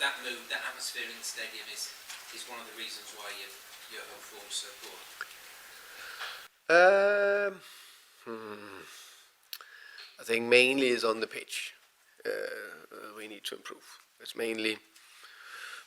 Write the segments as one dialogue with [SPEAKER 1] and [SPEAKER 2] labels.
[SPEAKER 1] that mood, that atmosphere in the stadium is one of the reasons why your home form is so poor?
[SPEAKER 2] I think mainly is on the pitch. We need to improve. It's mainly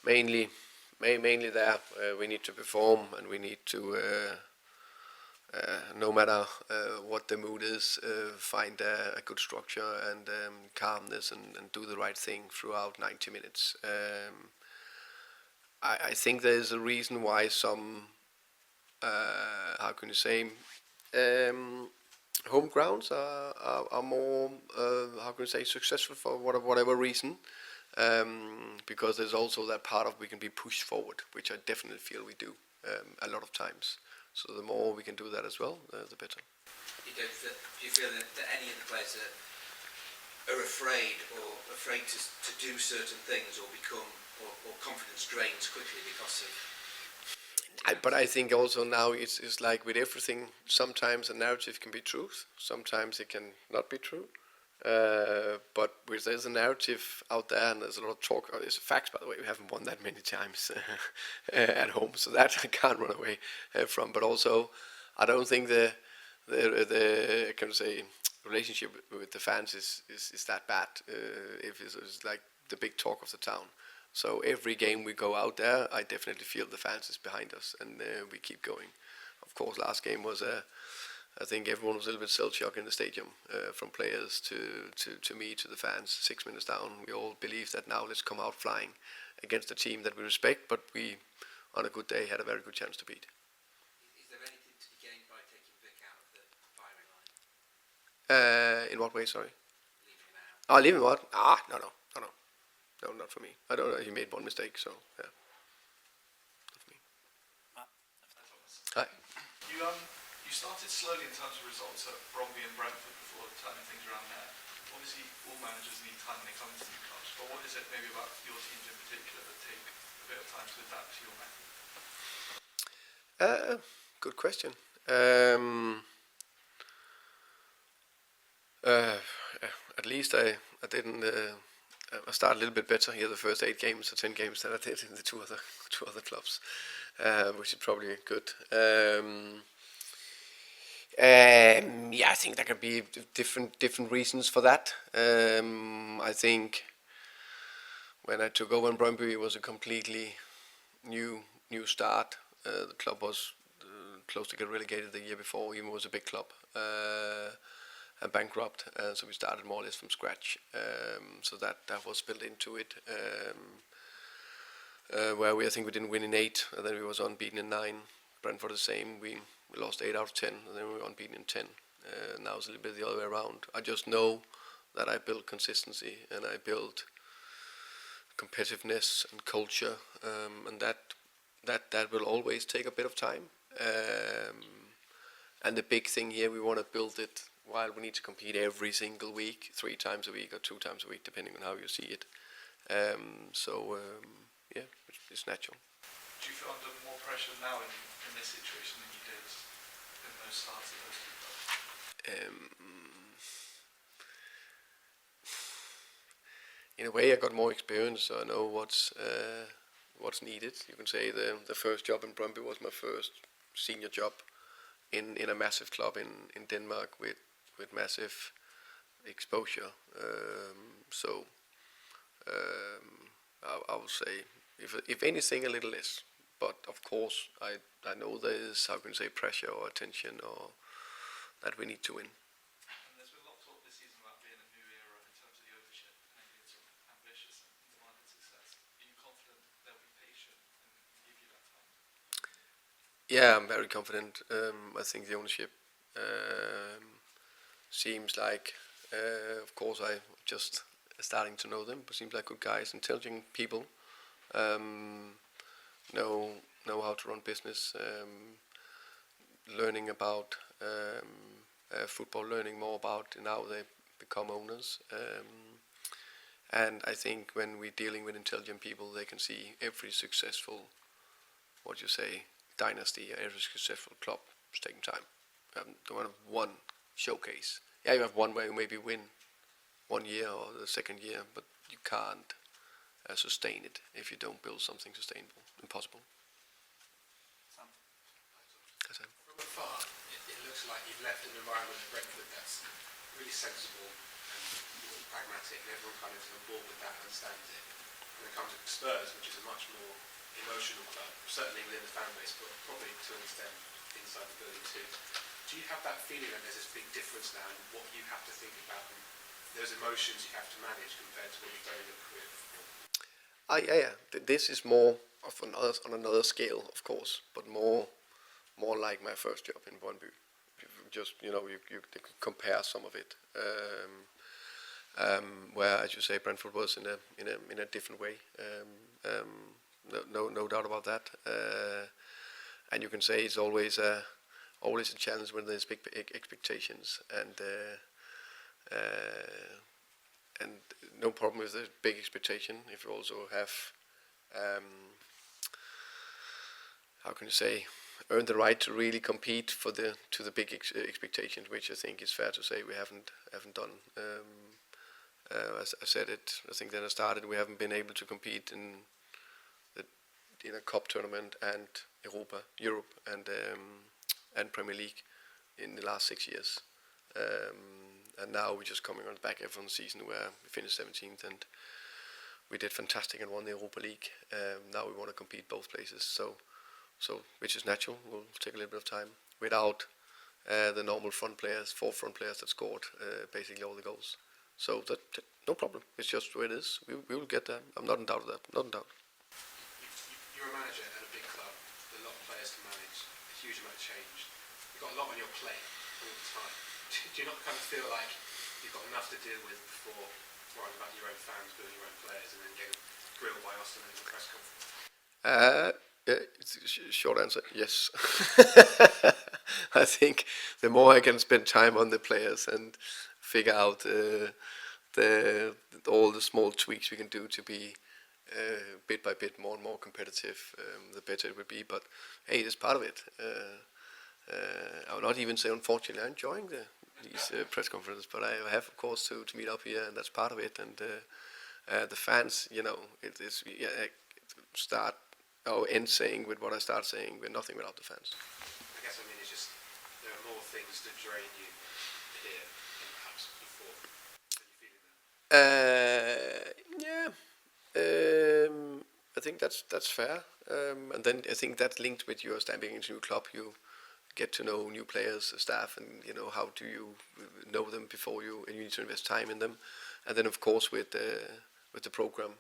[SPEAKER 2] there. We need to perform, and we need to, no matter what the mood is, find a good structure and calmness, and do the right thing throughout 90 minutes. I think there is a reason why some, how can you say, home grounds are more, how can you say, successful for whatever reason. Because there's also that part of we can be pushed forward, which I definitely feel we do a lot of times. So the more we can do that as well, the better.
[SPEAKER 1] Do you feel that any of the players are afraid to do certain things, or become or confidence drains quickly because of?
[SPEAKER 2] But I think also now it's like with everything. Sometimes a narrative can be truth. Sometimes it can not be true. But there's a narrative out there, and there's a lot of talk. There's facts, by the way. We haven't won that many times at home, so that I can't run away from. But also, I don't think the can I say relationship with the fans is that bad. If it's like the big talk of the town. So every game we go out there, I definitely feel the fans is behind us, and we keep going. Of course, last game was I think everyone was a little bit shell-shocked in the stadium, from players to me, to the fans. 6 minutes down, we all believed that now let's come out flying against a team that we respect, but we, on a good day, had a very good chance to beat.
[SPEAKER 1] Is there anything to be gained by taking Vic out of the firing line?
[SPEAKER 2] In what way, sorry?
[SPEAKER 1] Leaving him out?
[SPEAKER 2] Oh, leave him out? No, not for me. I don't know. He made one mistake, so yeah. Not for me. Hi.
[SPEAKER 3] You started slowly in terms of results at Bromby and Brentford before turning things around there. Obviously, all managers need time when they come into new clubs, but what is it maybe about your teams in particular that take a bit of time to adapt to your method?
[SPEAKER 2] Good question. At least I didn't. I started a little bit better here the first 8 games or 10 games than I did in the two other clubs, which is probably good. Yeah, I think there can be different reasons for that. I think when I took over in Brøndby, it was a completely new start. The club was close to get relegated the year before, even was a big club. And bankrupt, so we started more or less from scratch. So that was built into it. Where I think we didn't win in 8, and then we was unbeaten in 9. Brentford the same. We lost 8 out of 10, and then we were unbeaten in 10. Now it's a little bit the other way around. I just know that I build consistency, and I build competitiveness and culture, and that will always take a bit of time. And the big thing here, we want to build it while we need to compete every single week, 3 times a week or 2 times a week, depending on how you see it. Yeah, it's natural.
[SPEAKER 3] Do you feel under more pressure now in this situation than you did in those starts of those 2 clubs?
[SPEAKER 2] In a way, I got more experience, so I know what's needed. You can say the first job in Brøndby was my first senior job in a massive club in Denmark with massive exposure. I would say, if anything, a little less. But of course, I know there is, how can you say, pressure or attention or that we need to win.
[SPEAKER 3] And there's been a lot of talk this season about being a new era in terms of the ownership and being sort of ambitious and demanding success. Are you confident they'll be patient and give you that time?
[SPEAKER 2] Yeah, I'm very confident. I think the ownership seems like, of course, I just starting to know them, but seems like good guys, intelligent people, know how to run business, learning about football, learning more about how they become owners. And I think when we're dealing with intelligent people, they can see every successful, dynasty, every successful club is taking time. Don't have one showcase. Yeah, you have one where you maybe win 1 year or the second year, but you can't sustain it if you don't build something sustainable. Impossible.
[SPEAKER 3] Sam?
[SPEAKER 2] That's it.
[SPEAKER 4] From afar, it looks like you've left an environment at Brentford that's really sensible and pragmatic, and everyone kind of is on board with that and understands it. And then comes to Spurs, which is a much more emotional club, certainly within the fan base, but probably to an extent inside the building too. Do you have that feeling that there's this big difference now in what you have to think about and those emotions you have to manage compared to what you've done in your career before?
[SPEAKER 2] Yeah. This is more of on another scale, of course, but more like my first job in Brøndby. Just you compare some of it, where, as you say, Brentford was in a different way. No doubt about that. And you can say it's always a challenge when there's big expectations, and no problem with the big expectation if you also have how can you say, earn the right to really compete to the big expectations, which I think is fair to say we haven't done. As I said it, I think then I started, we haven't been able to compete in a cup tournament and Europe and Premier League in the last 6 years. And now we're just coming on the back end from the season where we finished 17th and we did fantastic and won the Europa League. Now we want to compete both places, so which is natural. Will take a little bit of time without the normal front players, 4 front players that scored basically all the goals. So that no problem. It's just the way it is. We will get there. I'm not in doubt of that. Not in doubt.
[SPEAKER 4] You're a manager at a big club, with a lot of players to manage, a huge amount of change. You've got a lot on your plate all the time. Do you not kind of feel like you've got enough to deal with before worrying about your own fans, building your own players, and then getting grilled by Austin in the press conference?
[SPEAKER 2] Yeah, it's a short answer, yes. I think the more I can spend time on the players and figure out all the small tweaks we can do to be bit by bit more and more competitive, the better it would be. But hey, it's part of it. I will not even say unfortunately I'm enjoying these press conferences, but I have of course to meet up here, and that's part of it. And the fans, it is start or end saying with what I start saying, we're nothing without the fans.
[SPEAKER 4] I guess it's just there are more things that drain you here than perhaps before. Are you feeling that?
[SPEAKER 2] I think that's fair. And then I think that's linked with your stepping into a new club. You get to know new players, staff, and how do you know them before you need to invest time in them. And then of course with the program,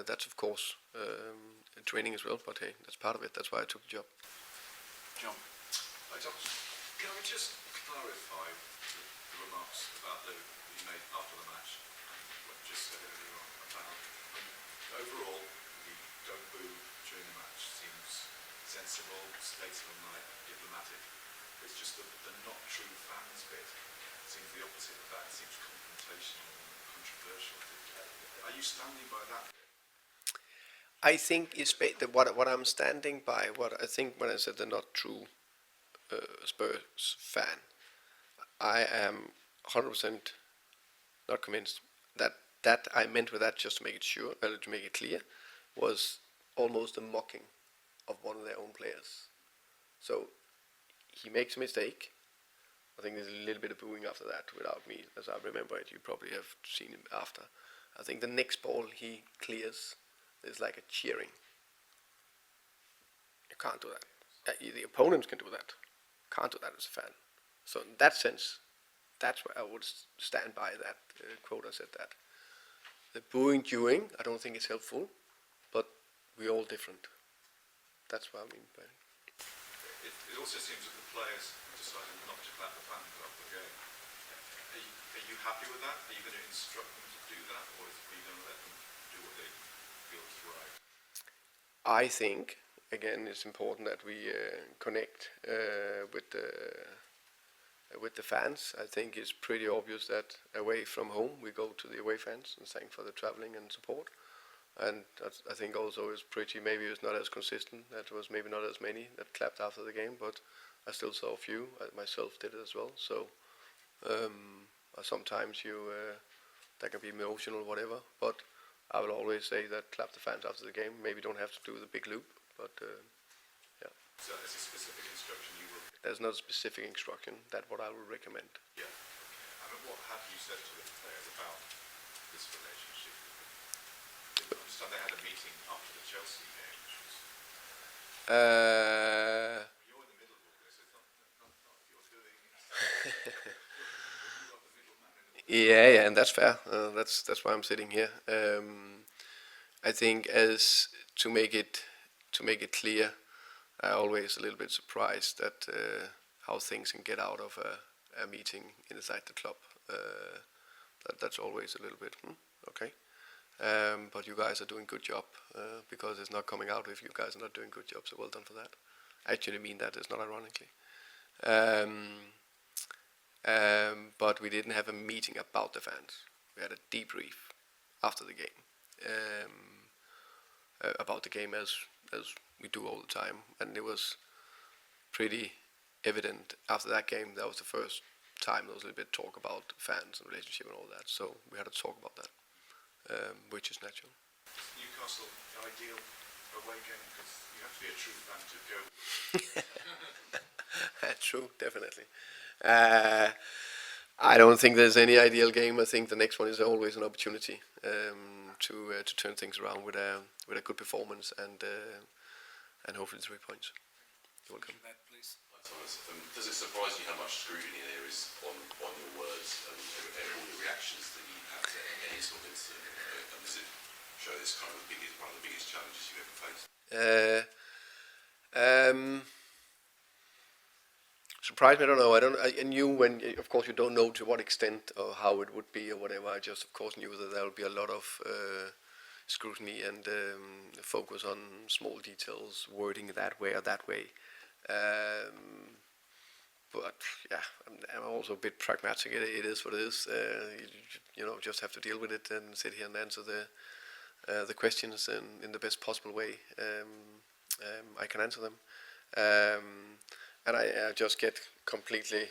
[SPEAKER 2] that's of course training as well. But hey, that's part of it. That's why I took the job.
[SPEAKER 3] John?
[SPEAKER 5] Hi, Thomas. Can we just clarify the remarks about you made after the match and what you just said earlier on about overall you don't boo during the match seems sensible, statesmanlike, diplomatic. It's just the not true fans bit seems the opposite of that. It seems confrontational and controversial. Are you standing by that?
[SPEAKER 2] I think it's what I'm standing by. What I think when I said the not true Spurs fan, I am 100% not convinced that I meant with that, just to make it sure, to make it clear, was almost a mocking of one of their own players. So he makes a mistake. I think there's a little bit of booing after that without me, as I remember it. You probably have seen him after. I think the next ball he clears, there's like a cheering. You can't do that. The opponents can do that. Can't do that as a fan. So in that sense, that's where I would stand by that quote. I said that. The booing during, I don't think it's helpful, but we're all different. That's what I mean by it.
[SPEAKER 5] It also seems that the players decided not to clap the fans after the game. Are you happy with that? Are you going to instruct them to do that, or are you going to let them do what they feel is right?
[SPEAKER 2] I think, again, it's important that we connect with the fans. I think it's pretty obvious that away from home we go to the away fans and thank for the travelling and support. And I think also it's pretty, maybe it's not as consistent. That was maybe not as many that clapped after the game, but I still saw a few. I myself did it as well. So sometimes that can be emotional or whatever. But I will always say that clap the fans after the game. Maybe don't have to do the big loop, but yeah.
[SPEAKER 5] So there's a specific instruction you will.
[SPEAKER 2] There's not a specific instruction. That's what I would recommend.
[SPEAKER 5] Yeah. Okay. And what have you said to the players about this relationship? I understand they had a meeting after the Chelsea game, which was. You're in the middle of all this. It's not you're doing it. You're the middleman in the.
[SPEAKER 2] Yeah, and that's fair. That's why I'm sitting here. I think as to make it clear, I always a little bit surprised at how things can get out of a meeting inside the club. That's always a little bit okay. But you guys are doing good job because it's not coming out if you guys are not doing good job. So well done for that. I actually mean that. It's not ironically. But we didn't have a meeting about the fans. We had a debrief after the game about the game as we do all the time, and it was pretty evident after that game. That was the first time there was a little bit talk about fans and relationship and all that. So we had to talk about that, which is natural.
[SPEAKER 5] Newcastle ideal away game because you have to be a true fan to go.
[SPEAKER 2] True, definitely. I don't think there's any ideal game. I think the next one is always an opportunity to turn things around with a good performance and hopefully 3 points. You're welcome.
[SPEAKER 6] Thomas, does it surprise you how much scrutiny there is on your words and all the reactions that you have to any sort of incident? And does it show this kind of one of the biggest challenges you've ever faced?
[SPEAKER 2] Surprised me, I don't know. I knew when, of course, you don't know to what extent or how it would be or whatever. I just, of course, knew that there would be a lot of scrutiny and focus on small details, wording that way or that way. But yeah, I'm also a bit pragmatic. It is what it is. You just have to deal with it and sit here and answer the questions in the best possible way I can answer them. And I just get completely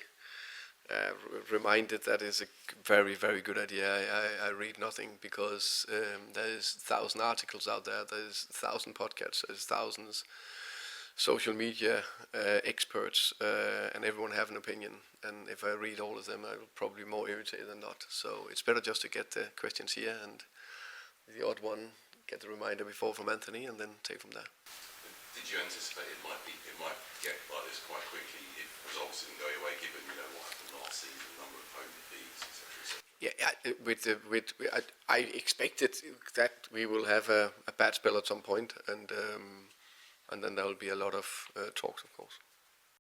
[SPEAKER 2] reminded that is a very, very good idea. I read nothing because there's 1,000 articles out there, there's 1,000 podcasts, there's thousands social media experts, and everyone have an opinion. And if I read all of them, I'm probably more irritated than not. So it's better just to get the questions here and the odd one, get the reminder before from Anthony, and then take from there.
[SPEAKER 6] Did you anticipate it might get like this quite quickly if results didn't go your way, given what happened last season, number of home defeats, etc.?
[SPEAKER 2] Yeah, I expected that we will have a bad spell at some point, and then there will be a lot of talks, of course.